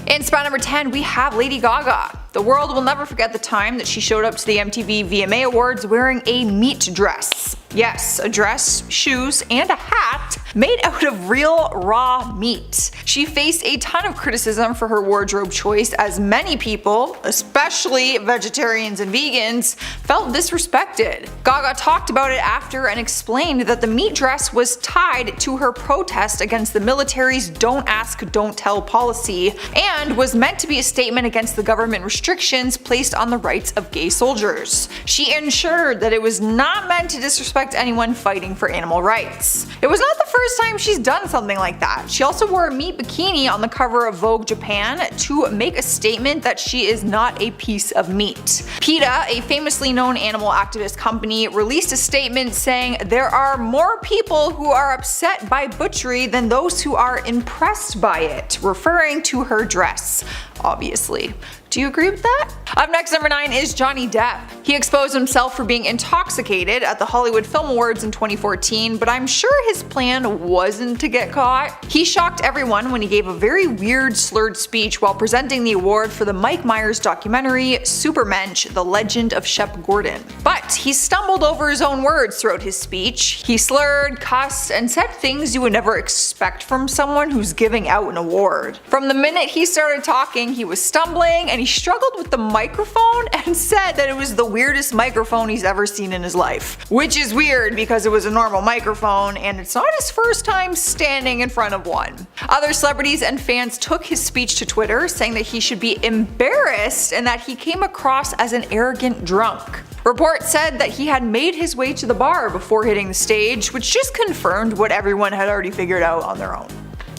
In spot number 10, we have Lady Gaga. The world will never forget the time that she showed up to the MTV VMA Awards wearing a meat dress. Yes, a dress, shoes, and a hat made out of real raw meat. She faced a ton of criticism for her wardrobe choice, as many people, especially vegetarians and vegans, felt disrespected. Gaga talked about it after and explained that the meat dress was tied to her protest against the military's "don't ask, don't tell" policy and was meant to be a statement against the government restrictions placed on the rights of gay soldiers. She ensured that it was not meant to disrespect anyone fighting for animal rights. It was not the first time she's done something like that. She also wore a meat bikini on the cover of Vogue Japan to make a statement that she is not a piece of meat. PETA, a famously known animal activist company, released a statement saying there are more people who are upset by butchery than those who are impressed by it, referring to her dress. Obviously. Do you agree with that? Up next, number 9 is Johnny Depp. He exposed himself for being intoxicated at the Hollywood Film Awards in 2014, but I'm sure his plan wasn't to get caught. He shocked everyone when he gave a very weird slurred speech while presenting the award for the Mike Myers documentary Supermensch: The Legend of Shep Gordon. But he stumbled over his own words throughout his speech. He slurred, cussed, and said things you would never expect from someone who's giving out an award. From the minute he started talking, he was stumbling and he struggled with the microphone and said that it was the weirdest microphone he's ever seen in his life. Which is weird because it was a normal microphone and it's not his first time standing in front of one. Other celebrities and fans took his speech to Twitter, saying that he should be embarrassed and that he came across as an arrogant drunk. Reports said that he had made his way to the bar before hitting the stage, which just confirmed what everyone had already figured out on their own.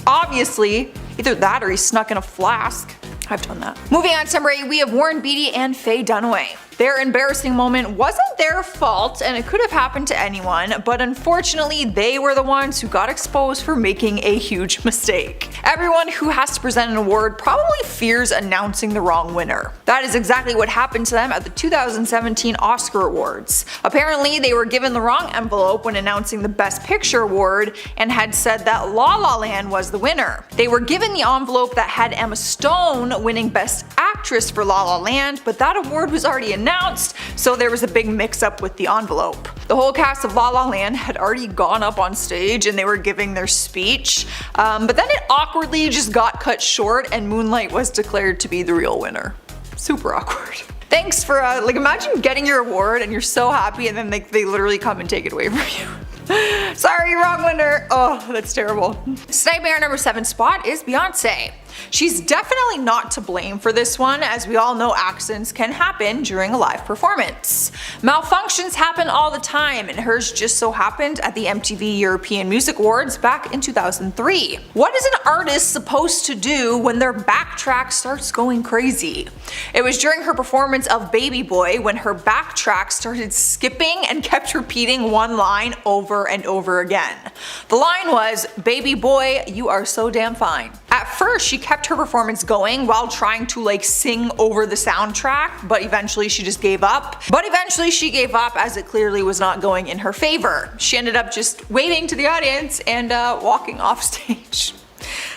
Obviously, either that or he snuck in a flask. I've done that. Moving on to number 8, we have Warren Beatty and Faye Dunaway. Their embarrassing moment wasn't their fault and it could have happened to anyone, but unfortunately they were the ones who got exposed for making a huge mistake. Everyone who has to present an award probably fears announcing the wrong winner. That is exactly what happened to them at the 2017 Oscar Awards. Apparently they were given the wrong envelope when announcing the Best Picture award and had said that La La Land was the winner. They were given the envelope that had Emma Stone winning Best Actress for La La Land, but that award was already announced, so there was a big mix-up with the envelope. The whole cast of La La Land had already gone up on stage and they were giving their speech, but then it awkwardly just got cut short and Moonlight was declared to be the real winner. Super awkward. Thanks for, imagine getting your award and you're so happy and then they literally come and take it away from you. Sorry, wrong winner. Oh, that's terrible. Nightmare number 7 spot is Beyonce. She's definitely not to blame for this one, as we all know accidents can happen during a live performance. Malfunctions happen all the time, and hers just so happened at the MTV European Music Awards back in 2003. What is an artist supposed to do when their backtrack starts going crazy? It was during her performance of Baby Boy when her backtrack started skipping and kept repeating one line over and over again. The line was, "Baby boy, you are so damn fine." At first she kept her performance going while trying to sing over the soundtrack, but eventually she just gave up. As it clearly was not going in her favor. She ended up just waving to the audience and walking off stage.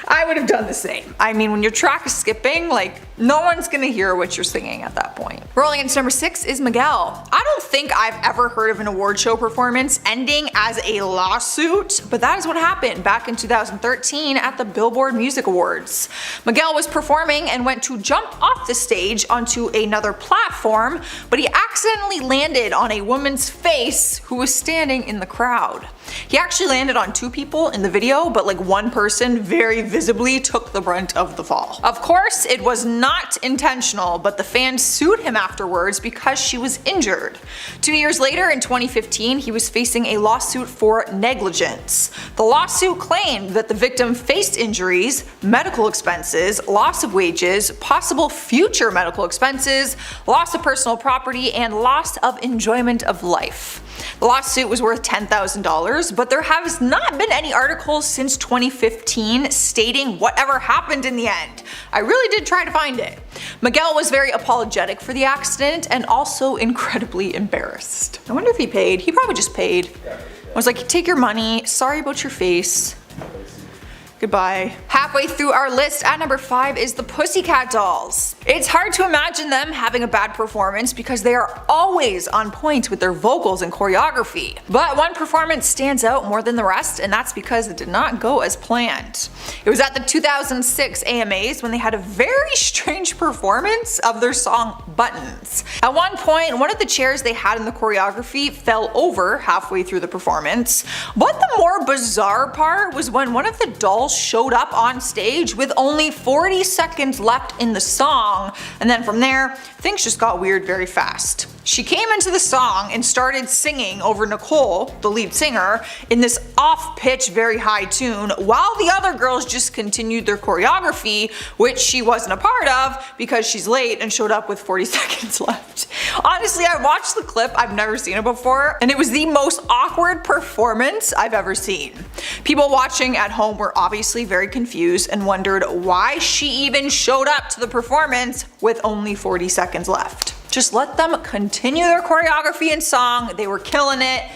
I would have done the same. I mean, when your track is skipping, no one's gonna hear what you're singing at that point. Rolling into number 6 is Miguel. I don't think I've ever heard of an award show performance ending as a lawsuit, but that is what happened back in 2013 at the Billboard Music Awards. Miguel was performing and went to jump off the stage onto another platform, but he accidentally landed on a woman's face who was standing in the crowd. He actually landed on 2 people in the video, but one person very visibly took the brunt of the fall. Of course, it was not intentional, but the fans sued him afterwards because she was injured. 2 years later, in 2015, he was facing a lawsuit for negligence. The lawsuit claimed that the victim faced injuries, medical expenses, loss of wages, possible future medical expenses, loss of personal property, and loss of enjoyment of life. The lawsuit was worth $10,000, but there has not been any articles since 2015 stating whatever happened in the end. I really did try to find it. Miguel was very apologetic for the accident and also incredibly embarrassed. I wonder if he paid. He probably just paid. I was like, take your money, sorry about your face. Goodbye. Halfway through our list at number 5 is the Pussycat Dolls. It's hard to imagine them having a bad performance because they are always on point with their vocals and choreography. But one performance stands out more than the rest, and that's because it did not go as planned. It was at the 2006 AMAs when they had a very strange performance of their song Buttons. At one point, one of the chairs they had in the choreography fell over halfway through the performance. But the more bizarre part was when one of the dolls showed up on stage with only 40 seconds left in the song, and then from there, things just got weird very fast. She came into the song and started singing over Nicole, the lead singer, in this off-pitch, very high tune, while the other girls just continued their choreography, which she wasn't a part of because she's late and showed up with 40 seconds left. Honestly, I watched the clip, I've never seen it before, and it was the most awkward performance I've ever seen. People watching at home were obviously very confused and wondered why she even showed up to the performance with only 40 seconds left. Just let them continue their choreography and song, they were killing it.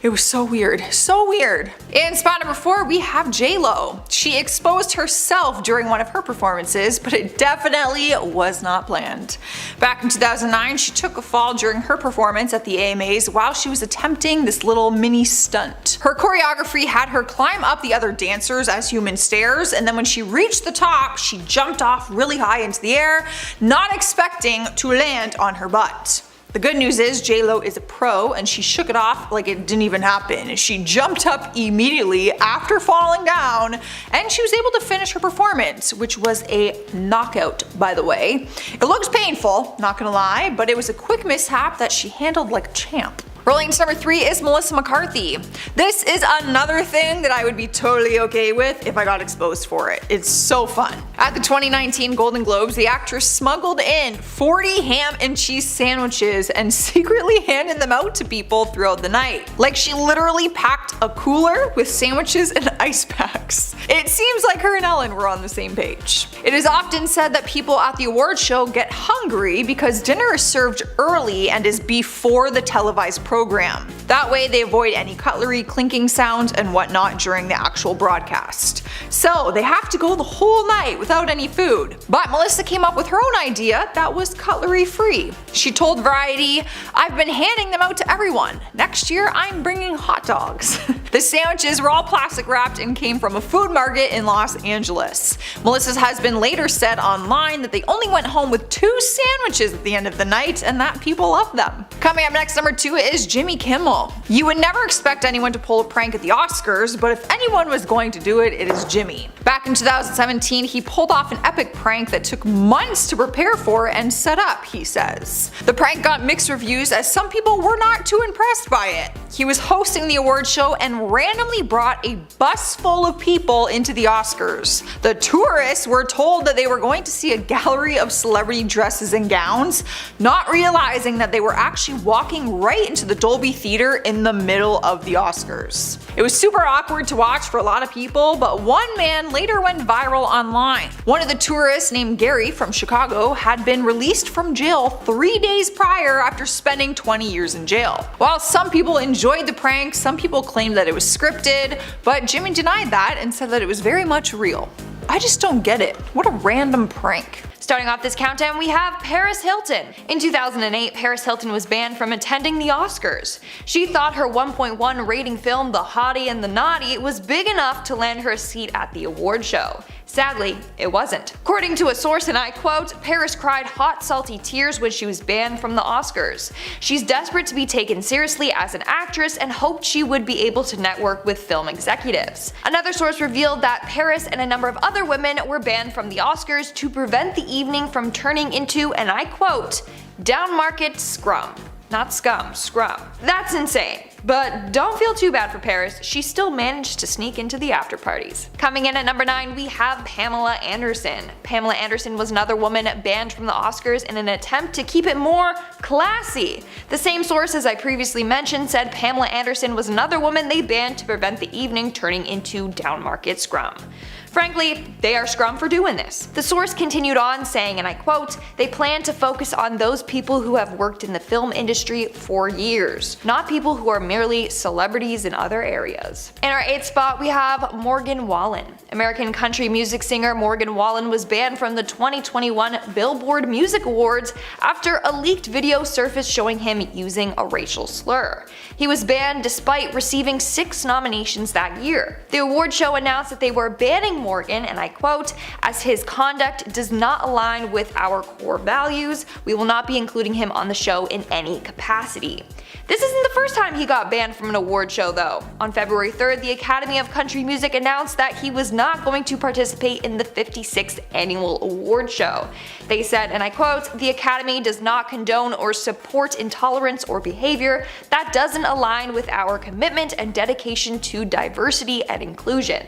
It was so weird, so weird. In spot number 4, we have J-Lo. She exposed herself during one of her performances, but it definitely was not planned. Back in 2009, she took a fall during her performance at the AMAs while she was attempting this little mini stunt. Her choreography had her climb up the other dancers as human stairs, and then when she reached the top, she jumped off really high into the air, not expecting to land on her butt. The good news is J-Lo is a pro and she shook it off like it didn't even happen. She jumped up immediately after falling down and she was able to finish her performance, which was a knockout, by the way. It looked painful, not gonna lie, but it was a quick mishap that she handled like a champ. Rolling to number 3 is Melissa McCarthy. This is another thing that I would be totally okay with if I got exposed for it. It's so fun. At the 2019 Golden Globes, the actress smuggled in 40 ham and cheese sandwiches and secretly handed them out to people throughout the night. Like she literally packed a cooler with sandwiches and ice packs. It seems like her and Ellen were on the same page. It is often said that people at the awards show get hungry because dinner is served early and is before the televised program. That way they avoid any cutlery clinking sounds and whatnot during the actual broadcast. So they have to go the whole night without any food. But Melissa came up with her own idea that was cutlery free. She told Variety, "I've been handing them out to everyone. Next year I'm bringing hot dogs." The sandwiches were all plastic wrapped and came from a food market in Los Angeles. Melissa's husband later said online that they only went home with 2 sandwiches at the end of the night and that people loved them. Coming up next, number 2 is Jimmy Kimmel. You would never expect anyone to pull a prank at the Oscars, but if anyone was going to do it, it is Jimmy. Back in 2017, he pulled off an epic prank that took months to prepare for and set up, he says. The prank got mixed reviews as some people were not too impressed by it. He was hosting the award show and randomly brought a bus full of people into the Oscars. The tourists were told that they were going to see a gallery of celebrity dresses and gowns, not realizing that they were actually walking right into the Dolby Theater in the middle of the Oscars. It was super awkward to watch for a lot of people, but one man later went viral online. One of the tourists, named Gary from Chicago, had been released from jail 3 days prior after spending 20 years in jail. While some people enjoyed the prank, some people claimed that it was scripted, but Jimmy denied that and said that it was very much real. I just don't get it. What a random prank. Starting off this countdown, we have Paris Hilton. In 2008, Paris Hilton was banned from attending the Oscars. She thought her 1.1 rating film The Hottie and the Naughty was big enough to land her a seat at the award show. Sadly, it wasn't. According to a source, and I quote, Paris cried hot salty tears when she was banned from the Oscars. She's desperate to be taken seriously as an actress and hoped she would be able to network with film executives. Another source revealed that Paris and a number of other women were banned from the Oscars to prevent the evening from turning into, and I quote, down-market scrum. Not scum, scrum. That's insane. But don't feel too bad for Paris, she still managed to sneak into the after parties. Coming in at number 9, we have Pamela Anderson. Pamela Anderson was another woman banned from the Oscars in an attempt to keep it more classy. The same source as I previously mentioned said Pamela Anderson was another woman they banned to prevent the evening turning into down-market scrum. Frankly, they are scrum for doing this. The source continued on saying, and I quote, "They plan to focus on those people who have worked in the film industry for years, not people who are merely celebrities in other areas." In our 8th spot, we have Morgan Wallen. American country music singer Morgan Wallen was banned from the 2021 Billboard Music Awards after a leaked video surfaced showing him using a racial slur. He was banned despite receiving 6 nominations that year. The award show announced that they were banning Morgan, and I quote, "As his conduct does not align with our core values, we will not be including him on the show in any capacity." This isn't the first time he got banned from an award show though. On February 3rd, the Academy of Country Music announced that he was not going to participate in the 56th annual award show. They said, and I quote, "The Academy does not condone or support intolerance or behavior that doesn't align with our commitment and dedication to diversity and inclusion."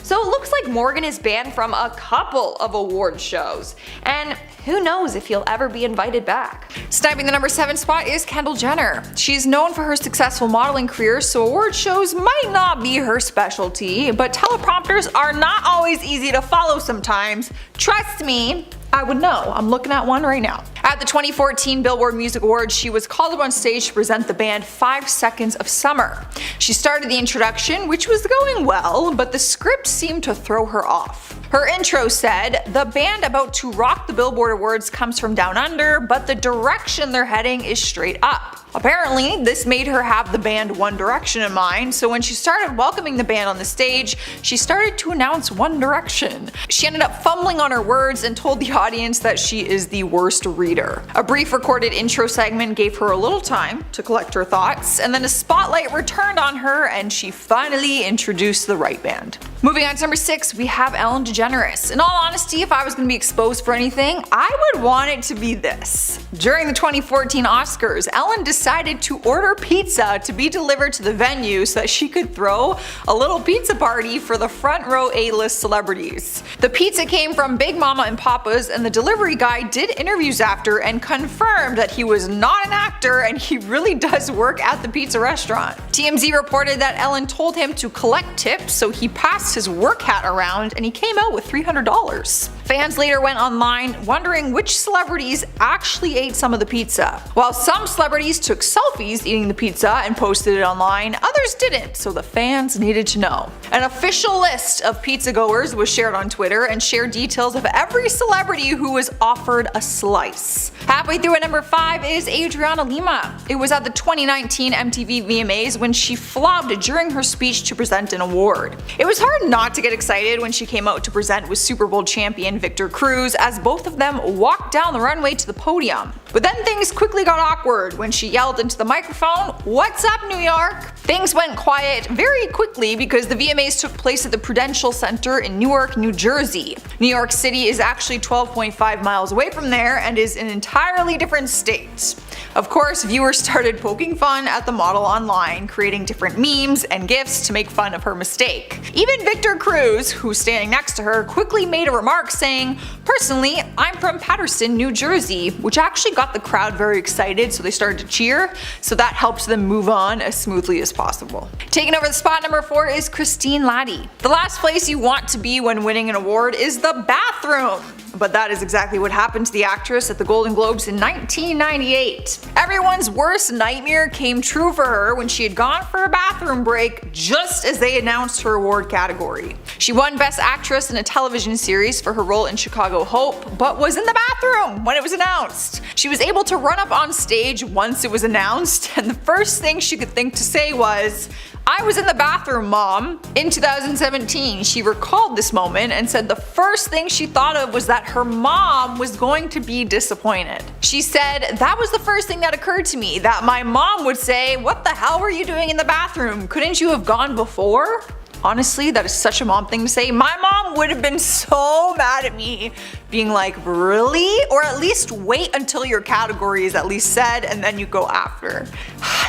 So it looks like Morgan is banned from a couple of award shows, and who knows if he'll ever be invited back. Sniping the number 7 spot is Kendall Jenner. She's known for her successful modeling career, so award shows might not be her specialty, but teleprompters are not always easy to follow sometimes. Trust me, I would know. I'm looking at one right now. At the 2014 Billboard Music Awards, she was called up on stage to present the band 5 Seconds of Summer. She started the introduction, which was going well, but the script seemed to throw her off. Her intro said, "The band about to rock the Billboard Awards comes from down under, but the direction they're heading is straight up." Apparently, this made her have the band One Direction in mind, so when she started welcoming the band on the stage, she started to announce One Direction. She ended up fumbling on her words and told the audience that she is the worst reader. A brief recorded intro segment gave her a little time to collect her thoughts, and then a spotlight returned on her and she finally introduced the right band. Moving on to number 6, we have Ellen DeGeneres. In all honesty, if I was going to be exposed for anything, I would want it to be this. During the 2014 Oscars, Ellen decided to order pizza to be delivered to the venue so that she could throw a little pizza party for the front row A-list celebrities. The pizza came from Big Mama and Papa's, and the delivery guy did interviews after and confirmed that he was not an actor and he really does work at the pizza restaurant. TMZ reported that Ellen told him to collect tips, so he passed his work hat around and he came out with $300. Fans later went online wondering which celebrities actually ate some of the pizza. While some celebrities took selfies eating the pizza and posted it online, others didn't, so the fans needed to know. An official list of pizza goers was shared on Twitter and shared details of every celebrity who was offered a slice. Halfway through at number 5 is Adriana Lima. It was at the 2019 MTV VMAs when she flopped during her speech to present an award. It was hard not to get excited when she came out to present with Super Bowl champion Victor Cruz, as both of them walked down the runway to the podium. But then things quickly got awkward when she yelled into the microphone, "What's up, New York?" Things went quiet very quickly because the VMAs took place at the Prudential Center in Newark, New Jersey. New York City is actually 12.5 miles away from there and is an entirely different state. Of course, viewers started poking fun at the model online, creating different memes and GIFs to make fun of her mistake. Even Victor Cruz, who's standing next to her, quickly made a remark saying, "Personally, I'm from Paterson, New Jersey," which actually got the crowd very excited, so they started to cheer, so that helped them move on as smoothly as possible. Taking over the spot number 4 is Christine Laddie. The last place you want to be when winning an award is the bathroom. But that is exactly what happened to the actress at the Golden Globes in 1998. Everyone's worst nightmare came true for her when she had gone for a bathroom break just as they announced her award category. She won Best Actress in a Television Series for her role in Chicago Hope, but was in the bathroom when it was announced. She was able to run up on stage once it was announced, and the first thing she could think to say was, "I was in the bathroom, Mom." In 2017, she recalled this moment and said the first thing she thought of was that her mom was going to be disappointed. She said, "That was the first thing that occurred to me, that my mom would say, 'What the hell were you doing in the bathroom? Couldn't you have gone before?'" Honestly, that is such a mom thing to say. My mom would have been so mad at me, being like, "Really?" Or at least wait until your category is at least said and then you go after.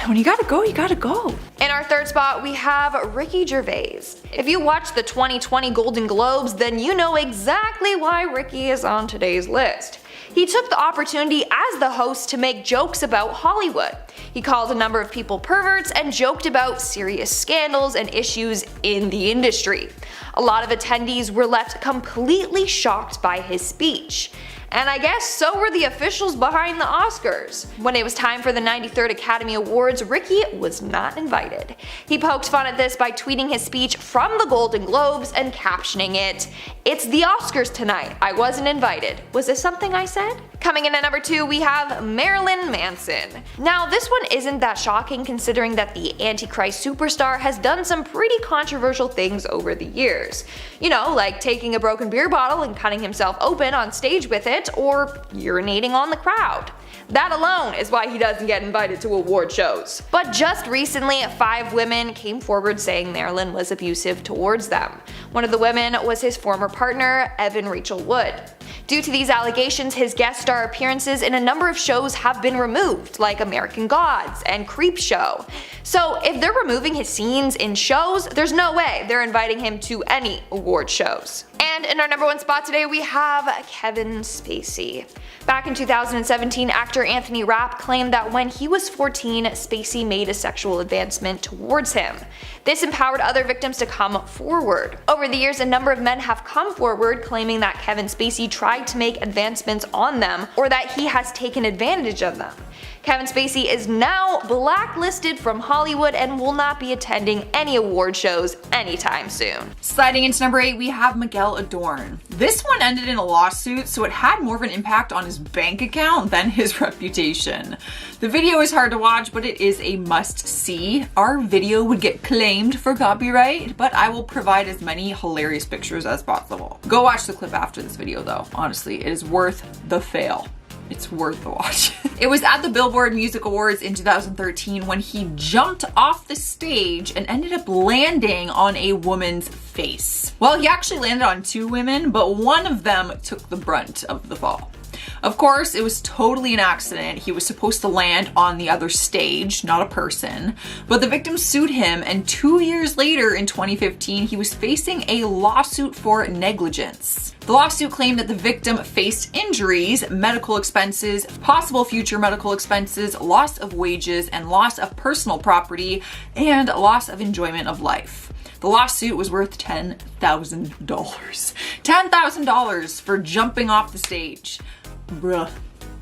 When you gotta go, you gotta go. In our 3rd spot, we have Ricky Gervais. If you watched the 2020 Golden Globes, then you know exactly why Ricky is on today's list. He took the opportunity as the host to make jokes about Hollywood. He called a number of people perverts and joked about serious scandals and issues in the industry. A lot of attendees were left completely shocked by his speech. And I guess so were the officials behind the Oscars. When it was time for the 93rd Academy Awards, Ricky was not invited. He poked fun at this by tweeting his speech from the Golden Globes and captioning it, "It's the Oscars tonight, I wasn't invited. Was this something I said?" Coming in at number 2, we have Marilyn Manson. Now this one isn't that shocking considering that the Antichrist superstar has done some pretty controversial things over the years. You know, like taking a broken beer bottle and cutting himself open on stage with it, or urinating on the crowd. That alone is why he doesn't get invited to award shows. But just recently, 5 women came forward saying Marilyn was abusive towards them. One of the women was his former partner, Evan Rachel Wood. Due to these allegations, his guest star appearances in a number of shows have been removed, like American Gods and Creepshow. So if they're removing his scenes in shows, there's no way they're inviting him to any award shows. And in our number 1 spot today, we have Kevin Spacey. Back in 2017, actor Anthony Rapp claimed that when he was 14, Spacey made a sexual advancement towards him. This empowered other victims to come forward. Over the years, a number of men have come forward claiming that Kevin Spacey tried to make advancements on them or that he has taken advantage of them. Kevin Spacey is now blacklisted from Hollywood and will not be attending any award shows anytime soon. Sliding into number 8, we have Miguel Adorn. This one ended in a lawsuit, so it had more of an impact on his bank account than his reputation. The video is hard to watch, but it is a must-see. Our video would get claimed for copyright, but I will provide as many hilarious pictures as possible. Go watch the clip after this video though. Honestly, it is worth the fail. It's worth the watch. It was at the Billboard Music Awards in 2013 when he jumped off the stage and ended up landing on a woman's face. Well, he actually landed on 2 women, but one of them took the brunt of the fall. Of course, it was totally an accident. He was supposed to land on the other stage, not a person. But the victim sued him, and 2 years later, in 2015, he was facing a lawsuit for negligence. The lawsuit claimed that the victim faced injuries, medical expenses, possible future medical expenses, loss of wages, and loss of personal property, and loss of enjoyment of life. The lawsuit was worth $10,000. $10,000 for jumping off the stage. Bruh.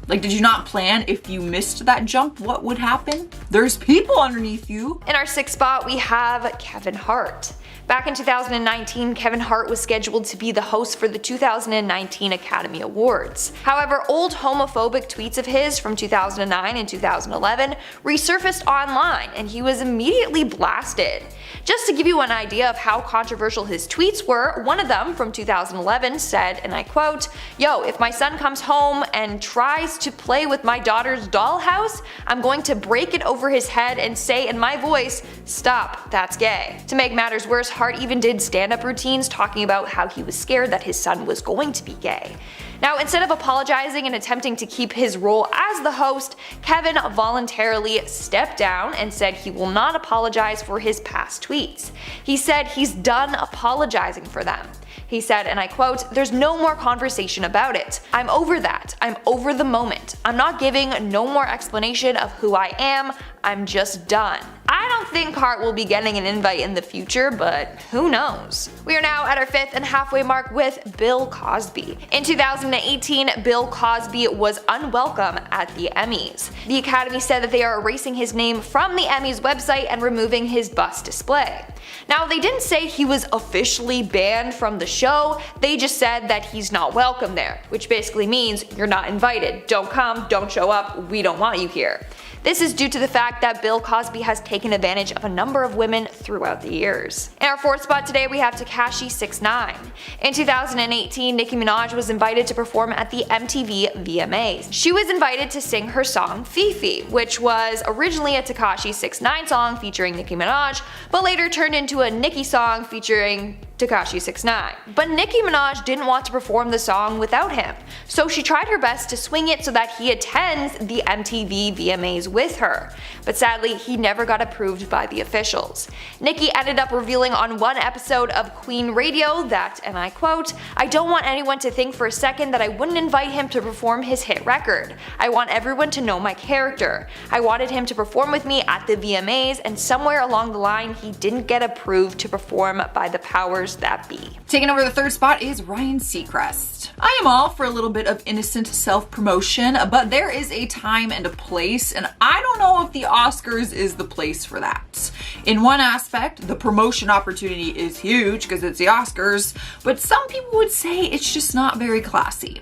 Like, did you not plan if you missed that jump, what would happen? There's people underneath you. In our 6th spot, we have Kevin Hart. Back in 2019, Kevin Hart was scheduled to be the host for the 2019 Academy Awards. However, old homophobic tweets of his from 2009 and 2011 resurfaced online, and he was immediately blasted. Just to give you an idea of how controversial his tweets were, one of them from 2011 said, and I quote, "Yo, if my son comes home and tries to play with my daughter's dollhouse, I'm going to break it over his head and say in my voice, 'Stop, that's gay.'" To make matters worse, Hart even did stand-up routines talking about how he was scared that his son was going to be gay. Now, instead of apologizing and attempting to keep his role as the host, Kevin voluntarily stepped down and said he will not apologize for his past tweets. He said he's done apologizing for them. He said, and I quote, "There's no more conversation about it. I'm over that. I'm over the moment. I'm not giving no more explanation of who I am. I'm just done." I don't think Hart will be getting an invite in the future, but who knows. We are now at our 5th and halfway mark with Bill Cosby. In 2018, Bill Cosby was unwelcome at the Emmys. The Academy said that they are erasing his name from the Emmys website and removing his bust display. Now, they didn't say he was officially banned from the show, they just said that he's not welcome there, which basically means you're not invited. Don't come, don't show up, we don't want you here. This is due to the fact that Bill Cosby has taken advantage of a number of women throughout the years. In our 4th spot today, we have Tekashi 6ix9ine. In 2018, Nicki Minaj was invited to perform at the MTV VMAs. She was invited to sing her song Fifi, which was originally a Tekashi 6ix9ine song featuring Nicki Minaj, but later turned into a Nicki song featuring Tekashi 6ix9ine. But Nicki Minaj didn't want to perform the song without him, so she tried her best to swing it so that he attends the MTV VMAs with her. But sadly, he never got approved by the officials. Nicki ended up revealing on one episode of Queen Radio that, and I quote, "I don't want anyone to think for a second that I wouldn't invite him to perform his hit record. I want everyone to know my character. I wanted him to perform with me at the VMAs, and somewhere along the line he didn't get approved to perform by the powers that be." Taking over the third spot is Ryan Seacrest. I am all for a little bit of innocent self-promotion, but there is a time and a place, and I don't know if the Oscars is the place for that. In one aspect, the promotion opportunity is huge because it's the Oscars, but some people would say it's just not very classy.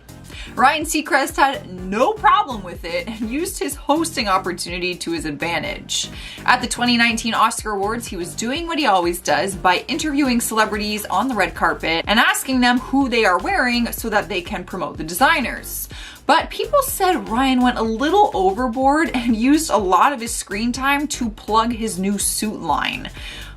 Ryan Seacrest had no problem with it and used his hosting opportunity to his advantage. At the 2019 Oscar Awards, he was doing what he always does by interviewing celebrities on the red carpet and asking them who they are wearing so that they can promote the designers. But people said Ryan went a little overboard and used a lot of his screen time to plug his new suit line.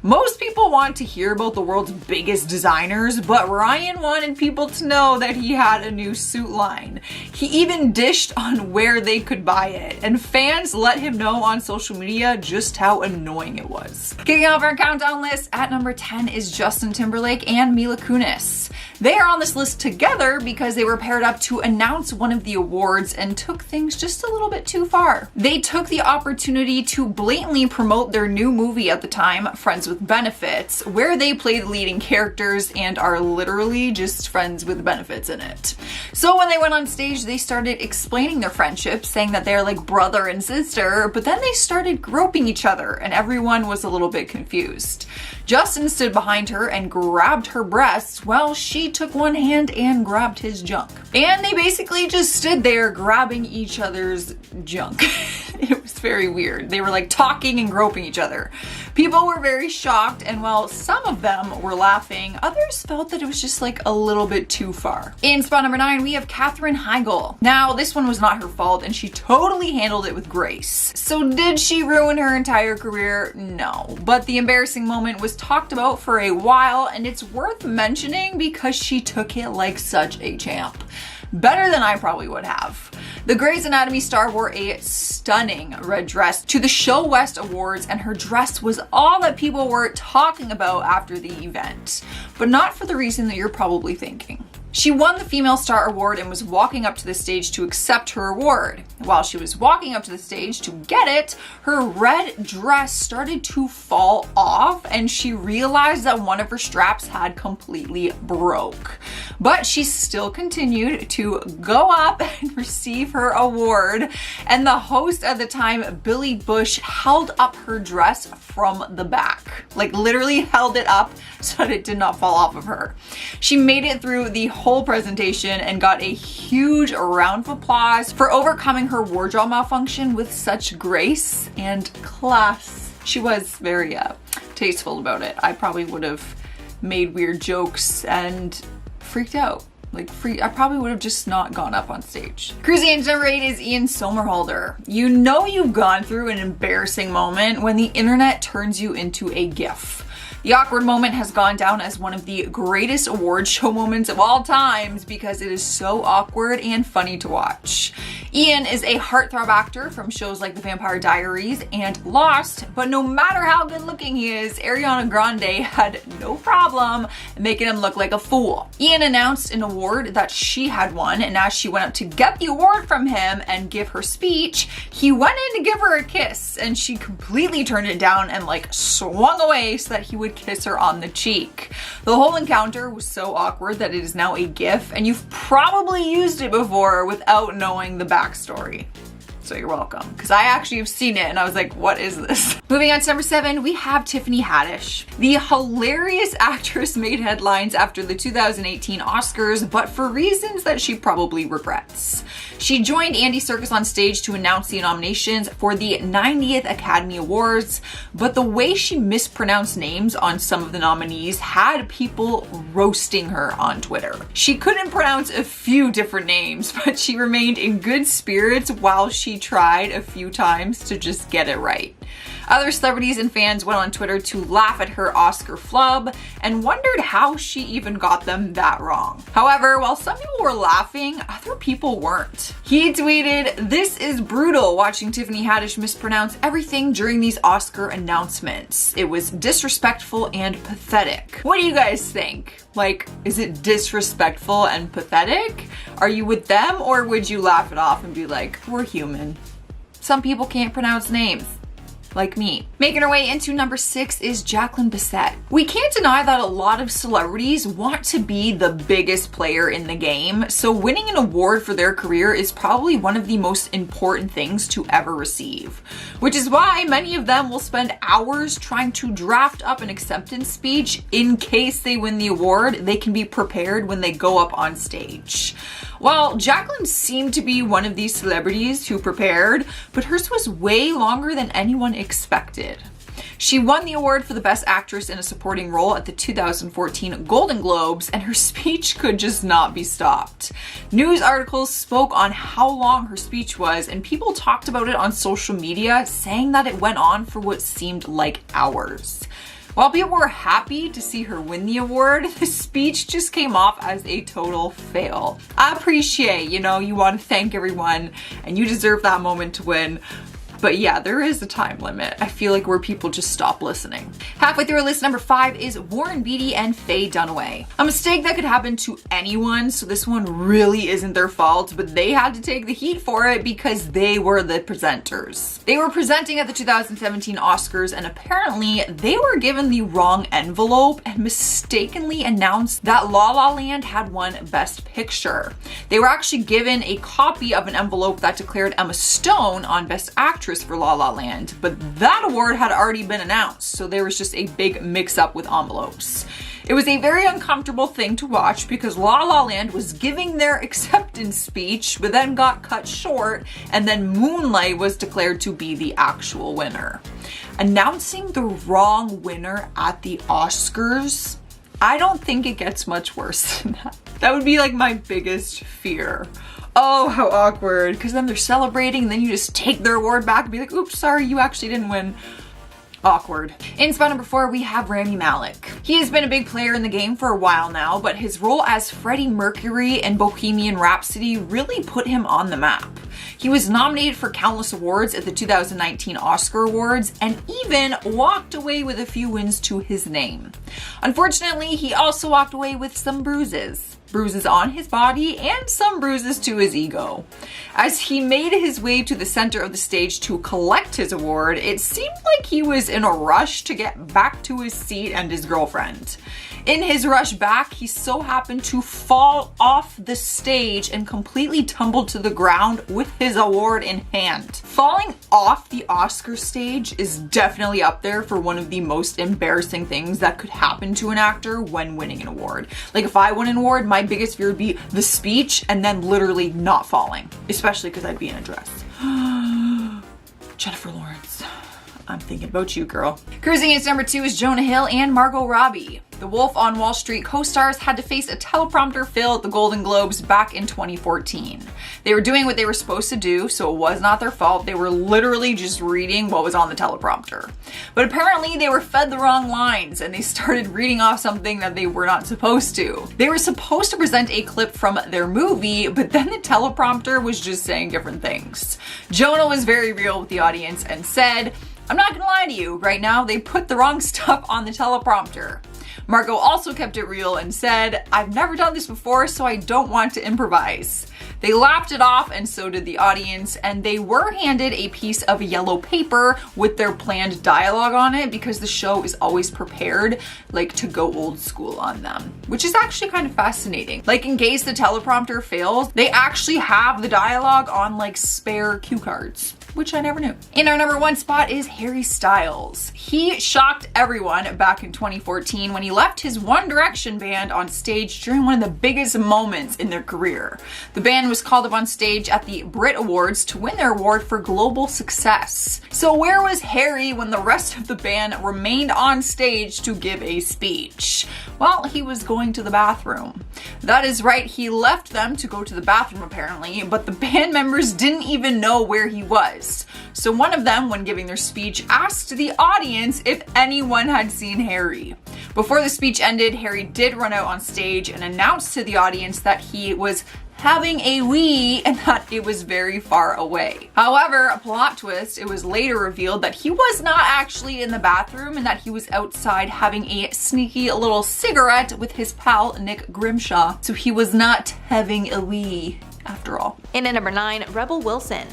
Most people want to hear about the world's biggest designers, but Ryan wanted people to know that he had a new suit line. He even dished on where they could buy it, and fans let him know on social media just how annoying it was. Kicking off our countdown list at number 10 is Justin Timberlake and Mila Kunis. They are on this list together because they were paired up to announce one of the awards and took things just a little bit too far. They took the opportunity to blatantly promote their new movie at the time, Friends with Benefits, where they play the leading characters and are literally just friends with benefits in it. So when they went on stage, they started explaining their friendship, saying that they're like brother and sister, but then they started groping each other and everyone was a little bit confused. Justin stood behind her and grabbed her breasts while she took one hand and grabbed his junk. And they basically just stood there grabbing each other's junk. It was very weird. They were like talking and groping each other. People were very shocked, and while some of them were laughing, others felt that it was just like a little bit too far. In spot number 9, we have Katherine Heigl. Now, this one was not her fault, and she totally handled it with grace. So did she ruin her entire career? No. But the embarrassing moment was talked about for a while, and it's worth mentioning because she took it like such a champ. Better than I probably would have. The Grey's Anatomy star wore a stunning red dress to the Show West Awards, and her dress was all that people were talking about after the event. But not for the reason that you're probably thinking. She won the Female Star Award and was walking up to the stage to accept her award. While she was walking up to the stage to get it, her red dress started to fall off and she realized that one of her straps had completely broke. But she still continued to go up and receive her award, and the host at the time, Billy Bush, held up her dress from the back. Like literally held it up so that it did not fall off of her. She made it through the whole presentation and got a huge round of applause for overcoming her wardrobe malfunction with such grace and class. She was very tasteful about it. I probably would have made weird jokes and freaked out. I probably would have just not gone up on stage. Cruising into number 8 is Ian Somerhalder. You know you've gone through an embarrassing moment when the internet turns you into a GIF. The awkward moment has gone down as one of the greatest award show moments of all times because it is so awkward and funny to watch. Ian is a heartthrob actor from shows like The Vampire Diaries and Lost, but no matter how good looking he is, Ariana Grande had no problem making him look like a fool. Ian announced an award that she had won, and as she went up to get the award from him and give her speech, he went in to give her a kiss, and she completely turned it down and like swung away so that he would kiss her on the cheek. The whole encounter was so awkward that it is now a GIF, and you've probably used it before without knowing the backstory. So you're welcome, because I actually have seen it and I was like, what is this? Moving on to number 7, we have Tiffany Haddish. The hilarious actress made headlines after the 2018 Oscars, but for reasons that she probably regrets. She joined Andy Serkis on stage to announce the nominations for the 90th Academy Awards, but the way she mispronounced names on some of the nominees had people roasting her on Twitter. She couldn't pronounce a few different names, but she remained in good spirits while she tried a few times to just get it right. Other celebrities and fans went on Twitter to laugh at her Oscar flub and wondered how she even got them that wrong. However, while some people were laughing, other people weren't. He tweeted, "This is brutal watching Tiffany Haddish mispronounce everything during these Oscar announcements. It was disrespectful and pathetic." What do you guys think? Like, is it disrespectful and pathetic? Are you with them, or would you laugh it off and be like, we're human? Some people can't pronounce names. Like me. Making her way into number 6 is Jacqueline Bisset. We can't deny that a lot of celebrities want to be the biggest player in the game, so winning an award for their career is probably one of the most important things to ever receive. Which is why many of them will spend hours trying to draft up an acceptance speech in case they win the award. They can be prepared when they go up on stage. Well, Jacqueline seemed to be one of these celebrities who prepared, but hers was way longer than anyone expected. She won the award for the Best Actress in a Supporting Role at the 2014 Golden Globes, and her speech could just not be stopped. News articles spoke on how long her speech was, and people talked about it on social media, saying that it went on for what seemed like hours. While people were happy to see her win the award, the speech just came off as a total fail. I appreciate, you want to thank everyone and you deserve that moment to win. But yeah, there is a time limit, I feel like, where people just stop listening. Halfway through our list, number 5 is Warren Beatty and Faye Dunaway. A mistake that could happen to anyone, so this one really isn't their fault, but they had to take the heat for it because they were the presenters. They were presenting at the 2017 Oscars, and apparently they were given the wrong envelope and mistakenly announced that La La Land had won Best Picture. They were actually given a copy of an envelope that declared Emma Stone on Best Actress for La La Land, but that award had already been announced, so there was just a big mix-up with envelopes. It was a very uncomfortable thing to watch because La La Land was giving their acceptance speech, but then got cut short, and then Moonlight was declared to be the actual winner. Announcing the wrong winner at the Oscars, I don't think it gets much worse than that. That would be like my biggest fear. Oh, how awkward, because then they're celebrating and then you just take their award back and be like, oops, sorry, you actually didn't win. Awkward. In spot number 4, we have Rami Malek. He has been a big player in the game for a while now, but his role as Freddie Mercury in Bohemian Rhapsody really put him on the map. He was nominated for countless awards at the 2019 Oscar Awards and even walked away with a few wins to his name. Unfortunately, he also walked away with some bruises. Bruises on his body and some bruises to his ego. As he made his way to the center of the stage to collect his award, it seemed like he was in a rush to get back to his seat and his girlfriend. In his rush back, he so happened to fall off the stage and completely tumbled to the ground with his award in hand. Falling off the Oscar stage is definitely up there for one of the most embarrassing things that could happen to an actor when winning an award. Like, if I won an award, my biggest fear would be the speech and then literally not falling, especially because I'd be in a dress. Jennifer Lawrence. I'm thinking about you, girl. Cruising into number 2 is Jonah Hill and Margot Robbie. The Wolf on Wall Street co-stars had to face a teleprompter fail at the Golden Globes back in 2014. They were doing what they were supposed to do, so it was not their fault. They were literally just reading what was on the teleprompter. But apparently they were fed the wrong lines and they started reading off something that they were not supposed to. They were supposed to present a clip from their movie, but then the teleprompter was just saying different things. Jonah was very real with the audience and said, "I'm not gonna lie to you, right now they put the wrong stuff on the teleprompter." Margot also kept it real and said, "I've never done this before, so I don't want to improvise." They laughed it off, and so did the audience, and they were handed a piece of yellow paper with their planned dialogue on it because the show is always prepared, like, to go old school on them, which is actually kind of fascinating. Like, in case the teleprompter fails, they actually have the dialogue on, like, spare cue cards, which I never knew. In our number 1 spot is Harry Styles. He shocked everyone back in 2014 when he left his One Direction band on stage during one of the biggest moments in their career. The band was called up on stage at the Brit Awards to win their award for global success. So where was Harry when the rest of the band remained on stage to give a speech? Well, he was going to the bathroom. That is right, he left them to go to the bathroom apparently, but the band members didn't even know where he was. eyes. So one of them, when giving their speech, asked the audience if anyone had seen Harry. Before the speech ended, Harry did run out on stage and announced to the audience that he was having a wee and that it was very far away. However, a plot twist, it was later revealed that he was not actually in the bathroom and that he was outside having a sneaky little cigarette with his pal Nick Grimshaw. So he was not having a wee after all. In at number 9, Rebel Wilson.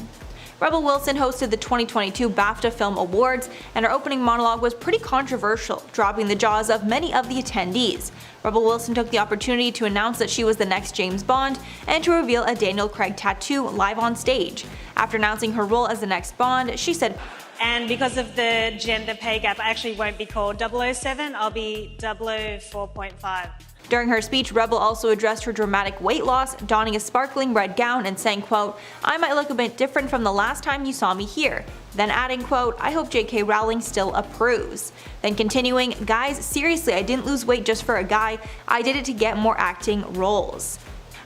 Rebel Wilson hosted the 2022 BAFTA Film Awards, and her opening monologue was pretty controversial, dropping the jaws of many of the attendees. Rebel Wilson took the opportunity to announce that she was the next James Bond and to reveal a Daniel Craig tattoo live on stage. After announcing her role as the next Bond, she said, "And because of the gender pay gap, I actually won't be called 007, I'll be 004.5. During her speech, Rebel also addressed her dramatic weight loss, donning a sparkling red gown and saying, quote, "I might look a bit different from the last time you saw me here." Then adding, quote, "I hope J.K. Rowling still approves." Then continuing, "Guys, seriously, I didn't lose weight just for a guy, I did it to get more acting roles.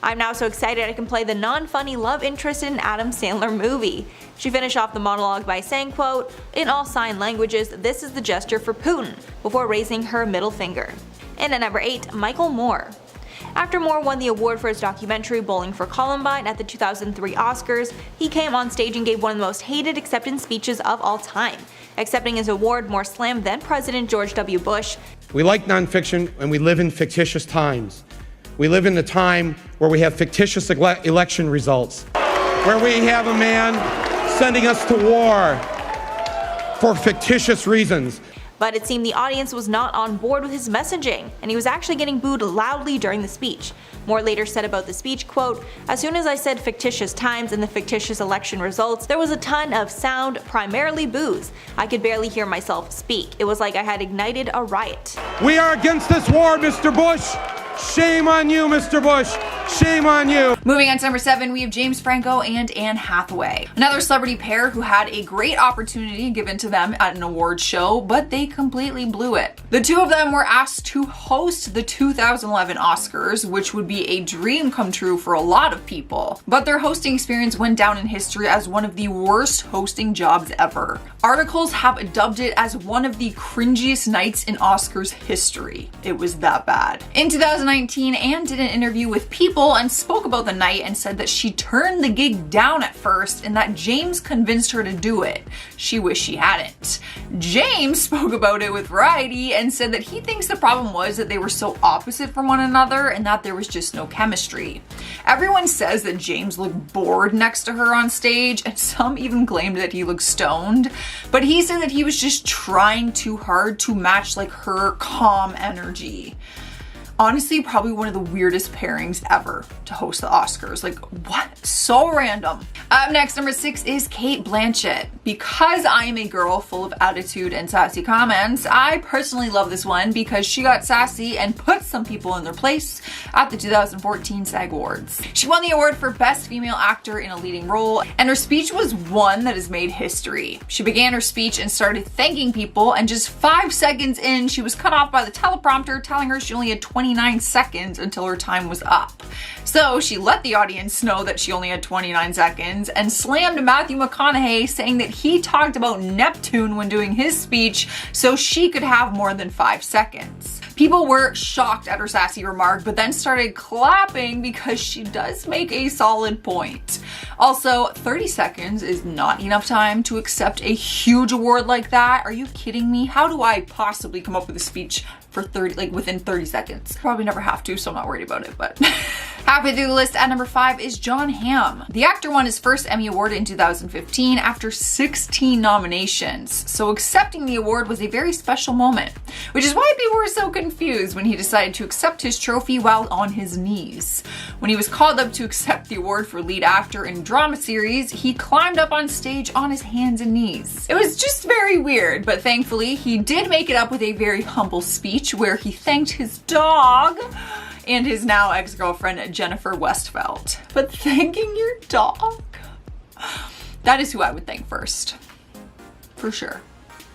I'm now so excited I can play the non-funny love interest in an Adam Sandler movie." She finished off the monologue by saying, quote, "In all sign languages, this is the gesture for Putin," before raising her middle finger. And at number 8, Michael Moore. After Moore won the award for his documentary Bowling for Columbine at the 2003 Oscars, he came on stage and gave one of the most hated acceptance speeches of all time. Accepting his award, Moore slammed then President George W. Bush. "We like nonfiction and we live in fictitious times. We live in a time where we have fictitious election results, where we have a man sending us to war for fictitious reasons." But it seemed the audience was not on board with his messaging, and he was actually getting booed loudly during the speech. Moore later said about the speech, quote, "As soon as I said fictitious times and the fictitious election results, there was a ton of sound, primarily boos. I could barely hear myself speak. It was like I had ignited a riot." "We are against this war, Mr. Bush. Shame on you, Mr. Bush. Shame on you." Moving on to number 7, we have James Franco and Anne Hathaway. Another celebrity pair who had a great opportunity given to them at an awards show, but they completely blew it. The two of them were asked to host the 2011 Oscars, which would be a dream come true for a lot of people. But their hosting experience went down in history as one of the worst hosting jobs ever. Articles have dubbed it as one of the cringiest nights in Oscars history. It was that bad. In 2019, Anne did an interview with People and spoke about the night and said that she turned the gig down at first and that James convinced her to do it. She wished she hadn't. James spoke about it with Variety and said that he thinks the problem was that they were so opposite from one another and that there was just no chemistry. Everyone says that James looked bored next to her on stage, and some even claimed that he looked stoned, but he said that he was just trying too hard to match like her calm energy. Honestly, probably one of the weirdest pairings ever to host the Oscars. Like, what? So random. Up next, number 6 is Cate Blanchett. Because I am a girl full of attitude and sassy comments, I personally love this one because she got sassy and put some people in their place at the 2014 SAG Awards. She won the award for Best Female Actor in a Leading Role, and her speech was one that has made history. She began her speech and started thanking people, and just 5 seconds in, she was cut off by the teleprompter telling her she only had 29 seconds until her time was up. So she let the audience know that she only had 29 seconds and slammed Matthew McConaughey, saying that he talked about Neptune when doing his speech so she could have more than 5 seconds. People were shocked at her sassy remark, but then started clapping because she does make a solid point. Also, 30 seconds is not enough time to accept a huge award like that. Are you kidding me? How do I possibly come up with a speech for within 30 seconds? Probably never have to, so I'm not worried about it, but. Halfway through the list at number 5 is Jon Hamm. The actor won his first Emmy Award in 2015 after 16 nominations, so accepting the award was a very special moment, which is why people were so confused when he decided to accept his trophy while on his knees. When he was called up to accept the award for lead actor in drama series, he climbed up on stage on his hands and knees. It was just very weird, but thankfully he did make it up with a very humble speech where he thanked his dog and his now ex-girlfriend Jennifer Westfeldt. But thanking your dog? That is who I would thank first. For sure.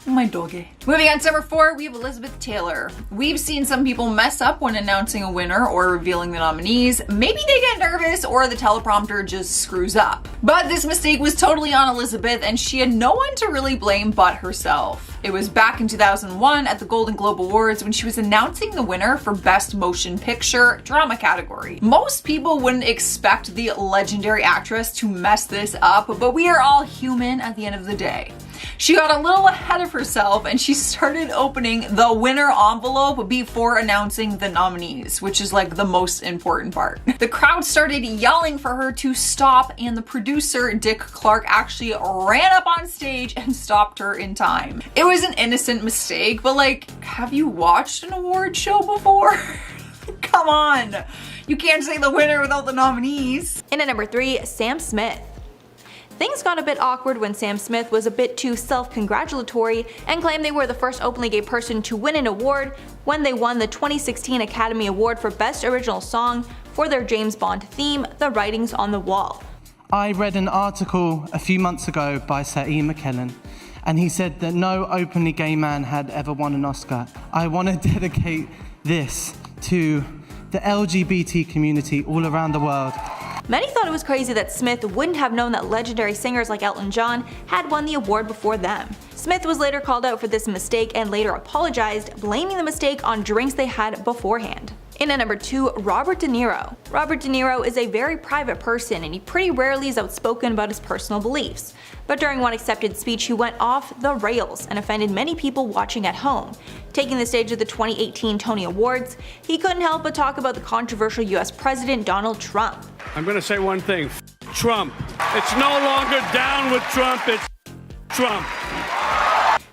My doggy. Moving on to number 4, we have Elizabeth Taylor. We've seen some people mess up when announcing a winner or revealing the nominees. Maybe they get nervous or the teleprompter just screws up. But this mistake was totally on Elizabeth, and she had no one to really blame but herself. It was back in 2001 at the Golden Globe Awards when she was announcing the winner for Best Motion Picture Drama category. Most people wouldn't expect the legendary actress to mess this up, but we are all human at the end of the day. She got a little ahead of herself and she started opening the winner envelope before announcing the nominees, which is like the most important part. The crowd started yelling for her to stop, and the producer, Dick Clark, actually ran up on stage and stopped her in time. It was an innocent mistake, but like, have you watched an award show before? Come on, you can't say the winner without the nominees. In at number 3, Sam Smith. Things got a bit awkward when Sam Smith was a bit too self-congratulatory and claimed they were the first openly gay person to win an award when they won the 2016 Academy Award for Best Original Song for their James Bond theme, The Writings on the Wall. I read an article a few months ago by Sir Ian McKellen, and he said that no openly gay man had ever won an Oscar. I want to dedicate this to the LGBT community all around the world. Many thought it was crazy that Smith wouldn't have known that legendary singers like Elton John had won the award before them. Smith was later called out for this mistake and later apologized, blaming the mistake on drinks they had beforehand. In at number 2, Robert De Niro. Robert De Niro is a very private person and he pretty rarely is outspoken about his personal beliefs. But during one accepted speech he went off the rails and offended many people watching at home. Taking the stage at the 2018 Tony Awards, he couldn't help but talk about the controversial US President Donald Trump. I'm going to say one thing, Trump. It's no longer down with Trump, it's Trump.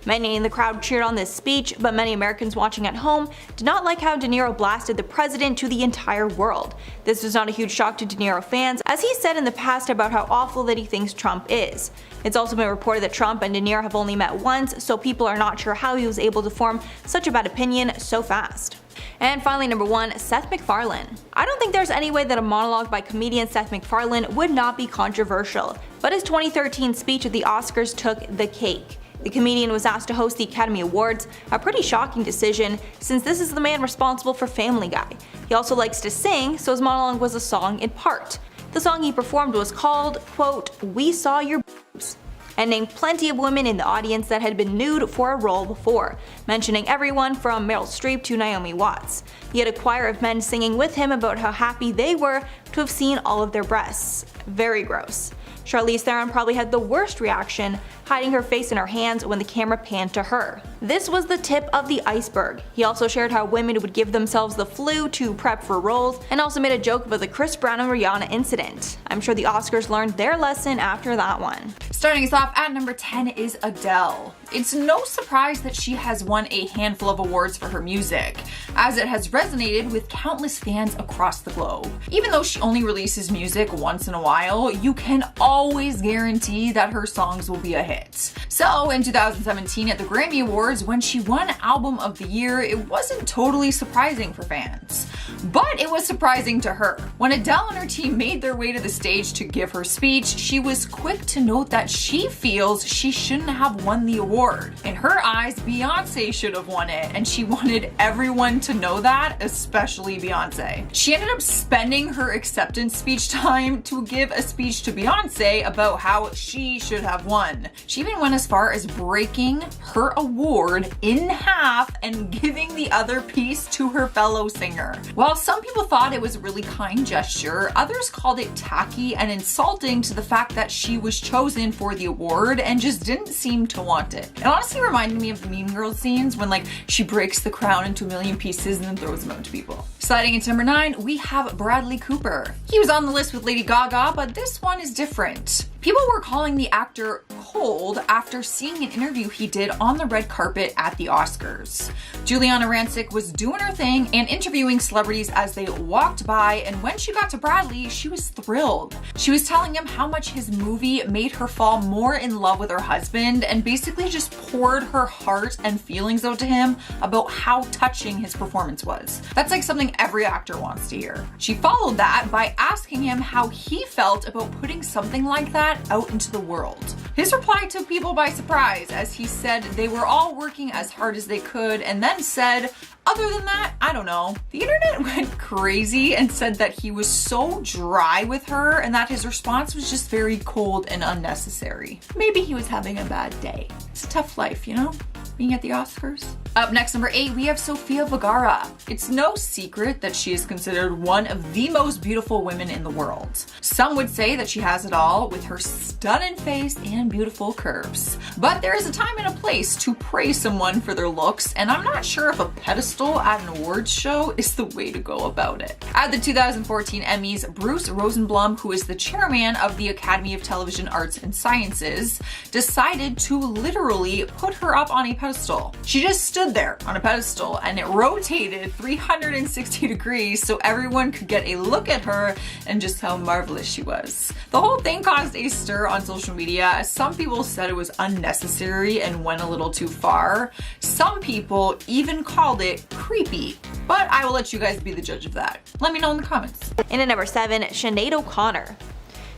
Many in the crowd cheered on this speech, but many Americans watching at home did not like how De Niro blasted the president to the entire world. This was not a huge shock to De Niro fans, as he said in the past about how awful that he thinks Trump is. It's also been reported that Trump and De Niro have only met once, so people are not sure how he was able to form such a bad opinion so fast. And finally, number 1, Seth MacFarlane. I don't think there's any way that a monologue by comedian Seth MacFarlane would not be controversial, but his 2013 speech at the Oscars took the cake. The comedian was asked to host the Academy Awards, a pretty shocking decision since this is the man responsible for Family Guy. He also likes to sing, so his monologue was a song in part. The song he performed was called, quote, "We Saw Your Boobs," and named plenty of women in the audience that had been nude for a role before, mentioning everyone from Meryl Streep to Naomi Watts. He had a choir of men singing with him about how happy they were to have seen all of their breasts. Very gross. Charlize Theron probably had the worst reaction, hiding her face in her hands when the camera panned to her. This was the tip of the iceberg. He also shared how women would give themselves the flu to prep for roles, and also made a joke about the Chris Brown and Rihanna incident. I'm sure the Oscars learned their lesson after that one. Starting us off at number 10 is Adele. It's no surprise that she has won a handful of awards for her music, as it has resonated with countless fans across the globe. Even though she only releases music once in a while, you can always guarantee that her songs will be a hit. So in 2017 at the Grammy Awards, when she won Album of the Year, it wasn't totally surprising for fans. But it was surprising to her. When Adele and her team made their way to the stage to give her speech, she was quick to note that she feels she shouldn't have won the award. In her eyes, Beyonce should have won it, and she wanted everyone to know that, especially Beyonce. She ended up spending her acceptance speech time to give a speech to Beyonce about how she should have won. She even went as far as breaking her award in half and giving the other piece to her fellow singer. While some people thought it was a really kind gesture, others called it tacky and insulting to the fact that she was chosen for the award and just didn't seem to want it. It honestly reminded me of the Mean Girls scenes when like she breaks the crown into a million pieces and then throws them out to people. Sliding into number 9, we have Bradley Cooper. He was on the list with Lady Gaga, but this one is different. People were calling the actor cold after seeing an interview he did on the red carpet at the Oscars. Juliana Rancic was doing her thing and interviewing celebrities as they walked by, and when she got to Bradley, she was thrilled. She was telling him how much his movie made her fall more in love with her husband and basically just poured her heart and feelings out to him about how touching his performance was. That's like something every actor wants to hear. She followed that by asking him how he felt about putting something like that out into the world. His reply took people by surprise, as he said they were all working as hard as they could, and then said, other than that, I don't know. The internet went crazy and said that he was so dry with her and that his response was just very cold and unnecessary. Maybe he was having a bad day. It's a tough life, you know? Being at the Oscars. Up next, number 8, we have Sophia Vergara. It's no secret that she is considered one of the most beautiful women in the world. Some would say that she has it all with her stunning face and beautiful curves. But there is a time and a place to praise someone for their looks, and I'm not sure if a pedestal at an awards show is the way to go about it. At the 2014 Emmys, Bruce Rosenblum, who is the chairman of the Academy of Television Arts and Sciences, decided to literally put her up on a pedestal. She just stood there on a pedestal and it rotated 360 degrees so everyone could get a look at her and just how marvelous she was. The whole thing caused a stir on social media, as some people said it was unnecessary and went a little too far. Some people even called it creepy, but I will let you guys be the judge of that. Let me know in the comments. In at number 7, Sinead O'Connor.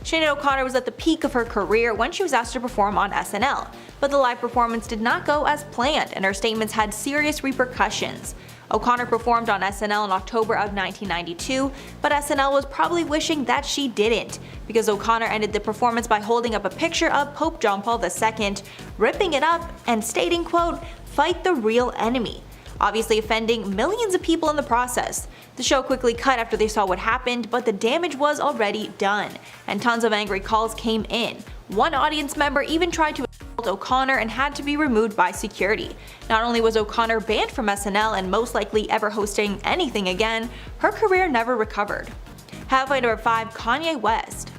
Sinead O'Connor was at the peak of her career when she was asked to perform on SNL, but the live performance did not go as planned and her statements had serious repercussions. O'Connor performed on SNL in October of 1992, but SNL was probably wishing that she didn't, because O'Connor ended the performance by holding up a picture of Pope John Paul II, ripping it up, and stating, quote, "Fight the real enemy," obviously offending millions of people in the process. The show quickly cut after they saw what happened, but the damage was already done, and tons of angry calls came in. One audience member even tried to assault O'Connor and had to be removed by security. Not only was O'Connor banned from SNL and most likely ever hosting anything again, her career never recovered. Halfway number 5, Kanye West.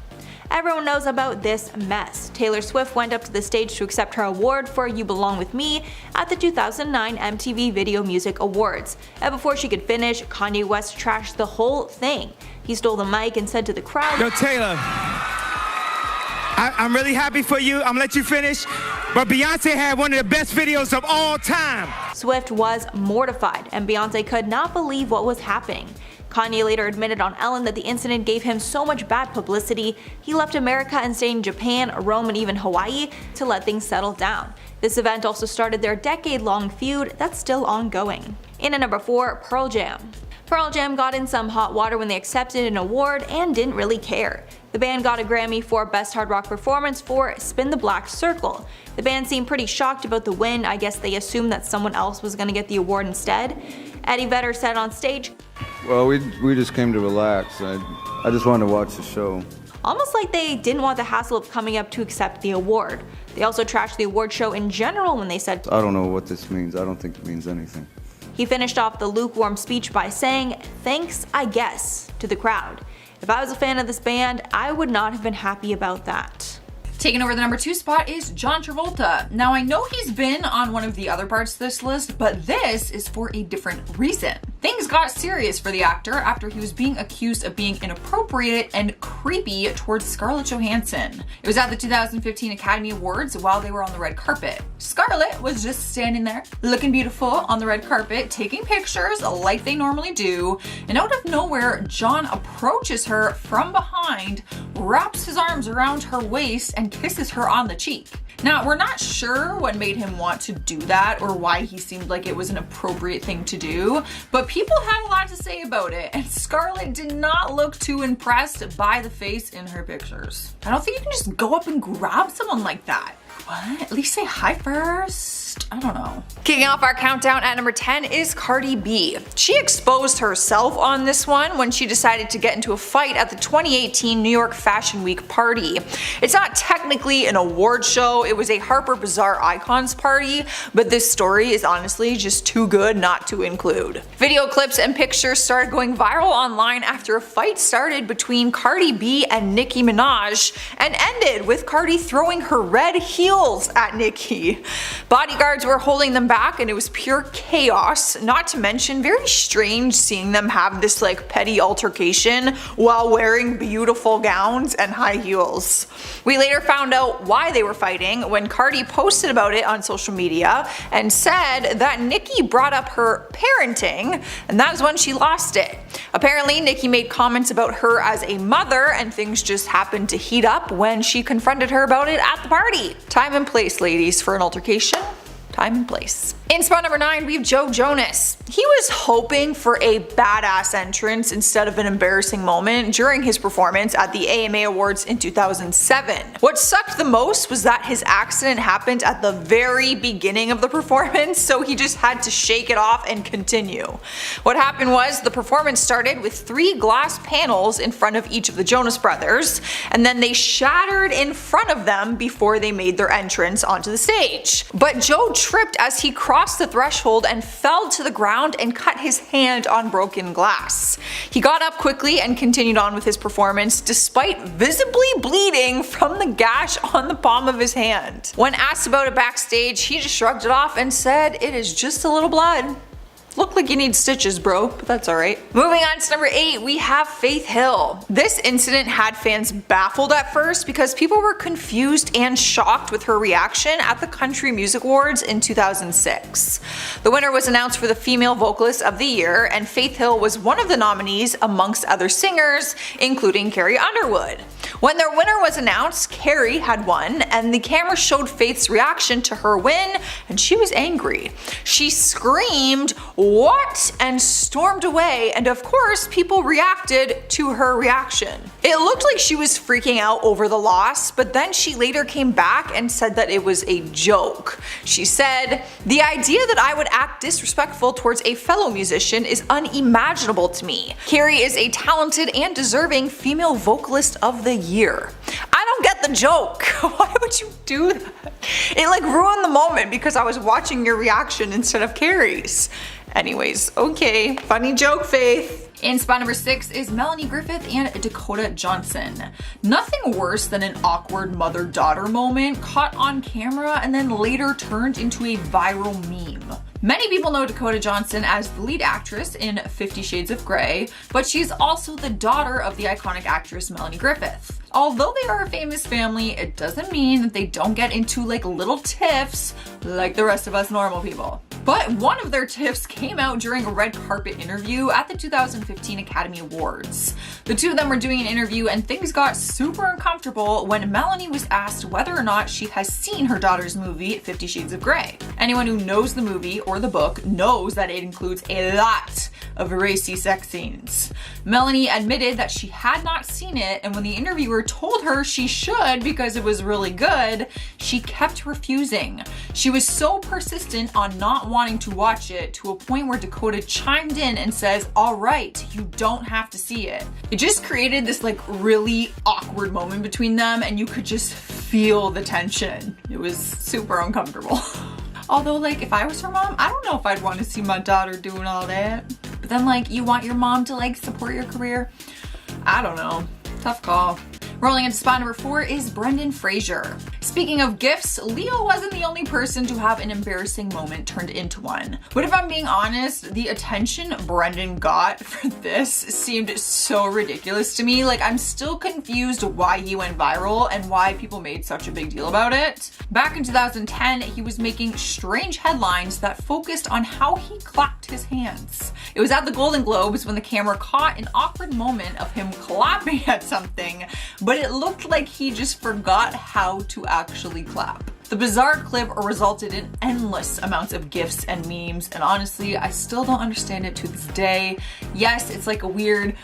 Everyone knows about this mess. Taylor Swift went up to the stage to accept her award for You Belong With Me at the 2009 MTV Video Music Awards. And before she could finish, Kanye West trashed the whole thing. He stole the mic and said to the crowd, "Yo, Taylor, I'm really happy for you. I'm gonna let you finish. But Beyonce had one of the best videos of all time." Swift was mortified, and Beyonce could not believe what was happening. Kanye later admitted on Ellen that the incident gave him so much bad publicity, he left America and stayed in Japan, Rome, and even Hawaii to let things settle down. This event also started their decade-long feud that's still ongoing. In at number 4, Pearl Jam. Pearl Jam got in some hot water when they accepted an award and didn't really care. The band got a Grammy for Best Hard Rock Performance for Spin the Black Circle. The band seemed pretty shocked about the win. I guess they assumed that someone else was going to get the award instead. Eddie Vedder said on stage, "Well, we just came to relax. I just wanted to watch the show." Almost like they didn't want the hassle of coming up to accept the award. They also trashed the award show in general when they said, "I don't know what this means. I don't think it means anything." He finished off the lukewarm speech by saying, "Thanks, I guess," to the crowd. If I was a fan of this band, I would not have been happy about that. Taking over the number 2 spot is John Travolta. Now I know he's been on one of the other parts of this list, but this is for a different reason. Things got serious for the actor after he was being accused of being inappropriate and creepy towards Scarlett Johansson. It was at the 2015 Academy Awards while they were on the red carpet. Scarlett was just standing there, looking beautiful on the red carpet, taking pictures like they normally do, and out of nowhere, John approaches her from behind, wraps his arms around her waist, and kisses her on the cheek. Now, we're not sure what made him want to do that or why he seemed like it was an appropriate thing to do, but people had a lot to say about it, and Scarlett did not look too impressed by the face in her pictures. I don't think you can just go up and grab someone like that. What? At least say hi first. I don't know. Kicking off our countdown at number 10 is Cardi B. She exposed herself on this one when she decided to get into a fight at the 2018 New York Fashion Week party. It's not technically an award show, it was a Harper Bazaar Icons party, but this story is honestly just too good not to include. Video clips and pictures started going viral online after a fight started between Cardi B and Nicki Minaj and ended with Cardi throwing her red heels at Nicki. Bodyguards were holding them back and it was pure chaos, not to mention very strange seeing them have this like petty altercation while wearing beautiful gowns and high heels. We later found out why they were fighting when Cardi posted about it on social media and said that Nicki brought up her parenting and that is when she lost it. Apparently, Nicki made comments about her as a mother, and things just happened to heat up when she confronted her about it at the party. Time and place, ladies, for an altercation. Time and place. In spot number 9, we have Joe Jonas. He was hoping for a badass entrance instead of an embarrassing moment during his performance at the AMA Awards in 2007. What sucked the most was that his accident happened at the very beginning of the performance, so he just had to shake it off and continue. What happened was the performance started with 3 glass panels in front of each of the Jonas Brothers, and then they shattered in front of them before they made their entrance onto the stage. But Joe tripped as he crossed the threshold and fell to the ground and cut his hand on broken glass. He got up quickly and continued on with his performance despite visibly bleeding from the gash on the palm of his hand. When asked about it backstage, he just shrugged it off and said, "It is just a little blood. Look like you need stitches, bro, but that's alright." Moving on to number 8, we have Faith Hill. This incident had fans baffled at first because people were confused and shocked with her reaction at the Country Music Awards in 2006. The winner was announced for the Female Vocalist of the Year, and Faith Hill was one of the nominees amongst other singers, including Carrie Underwood. When their winner was announced, Carrie had won, and the camera showed Faith's reaction to her win, and she was angry. She screamed, "What?" and stormed away, and of course people reacted to her reaction. It looked like she was freaking out over the loss, but then she later came back and said that it was a joke. She said, "The idea that I would act disrespectful towards a fellow musician is unimaginable to me. Carrie is a talented and deserving female vocalist of the year." I don't get the joke. Why would you do that? It like ruined the moment because I was watching your reaction instead of Carrie's. Anyways, okay, funny joke, Faith. In spot number 6 is Melanie Griffith and Dakota Johnson. Nothing worse than an awkward mother-daughter moment caught on camera and then later turned into a viral meme. Many people know Dakota Johnson as the lead actress in 50 Shades of Grey, but she's also the daughter of the iconic actress Melanie Griffith. Although they are a famous family, it doesn't mean that they don't get into like little tiffs like the rest of us normal people. But one of their tiffs came out during a red carpet interview at the 2015 Academy Awards. The two of them were doing an interview and things got super uncomfortable when Melanie was asked whether or not she has seen her daughter's movie 50 Shades of Grey. Anyone who knows the movie or the book knows that it includes a lot of racy sex scenes. Melanie admitted that she had not seen it, and when the interviewer told her she should because it was really good, she kept refusing. She was so persistent on not wanting to watch it to a point where Dakota chimed in and says, "All right, you don't have to see it." It just created this like really awkward moment between them, and you could just feel the tension. It was super uncomfortable. Although like if I was her mom, I don't know if I'd want to see my daughter doing all that. But then like you want your mom to like support your career? I don't know. Tough call. Rolling into spot number 4 is Brendan Fraser. Speaking of gifts, Leo wasn't the only person to have an embarrassing moment turned into one. But if I'm being honest, the attention Brendan got for this seemed so ridiculous to me. Like I'm still confused why he went viral and why people made such a big deal about it. Back in 2010, he was making strange headlines that focused on how he clapped his hands. It was at the Golden Globes when the camera caught an awkward moment of him clapping at something, but it looked like he just forgot how to actually clap. The bizarre clip resulted in endless amounts of GIFs and memes, and honestly, I still don't understand it to this day. Yes, it's like a weird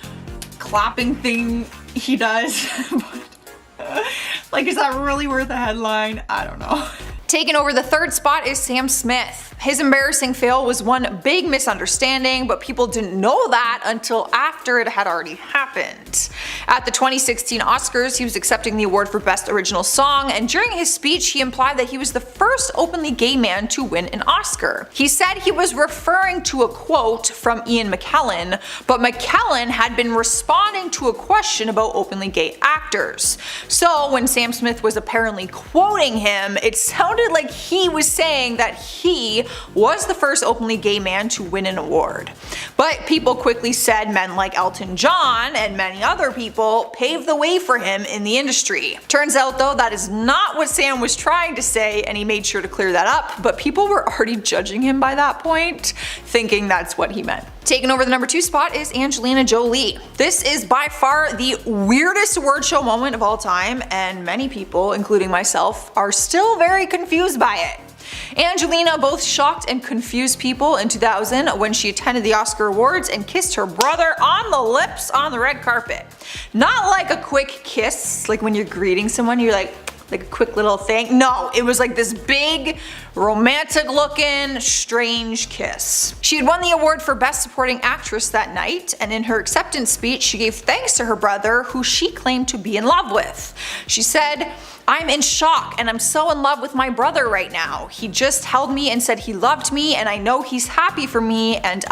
clapping thing he does, but like, is that really worth a headline? I don't know. Taking over the 3rd spot is Sam Smith. His embarrassing fail was one big misunderstanding, but people didn't know that until after it had already happened. At the 2016 Oscars, he was accepting the award for Best Original Song, and during his speech, he implied that he was the first openly gay man to win an Oscar. He said he was referring to a quote from Ian McKellen, but McKellen had been responding to a question about openly gay actors. So when Sam Smith was apparently quoting him, it sounded like he was saying that he was the first openly gay man to win an award. But people quickly said men like Elton John and many other people paved the way for him in the industry. Turns out though that is not what Sam was trying to say, and he made sure to clear that up, but people were already judging him by that point, thinking that's what he meant. Taking over the number 2 spot is Angelina Jolie. This is by far the weirdest award show moment of all time, and many people, including myself, are still very confused by it. Angelina both shocked and confused people in 2000 when she attended the Oscar Awards and kissed her brother on the lips on the red carpet. Not like a quick kiss, like when you're greeting someone, you're like a quick little thing. No, it was like this big, romantic looking, strange kiss. She had won the award for Best Supporting Actress that night, and in her acceptance speech, she gave thanks to her brother, who she claimed to be in love with. She said, "I'm in shock and I'm so in love with my brother right now. He just held me and said he loved me, and I know he's happy for me, and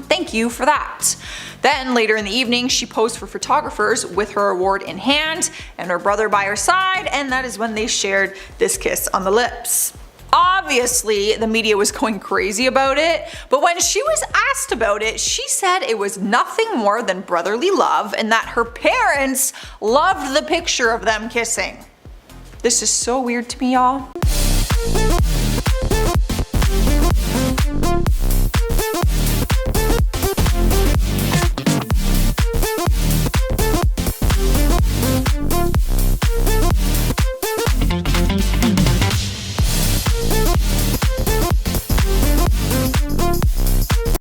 thank you for that." Then later in the evening, she posed for photographers with her award in hand and her brother by her side, and that is when they shared this kiss on the lips. Obviously, the media was going crazy about it, but when she was asked about it, she said it was nothing more than brotherly love and that her parents loved the picture of them kissing. This is so weird to me, y'all.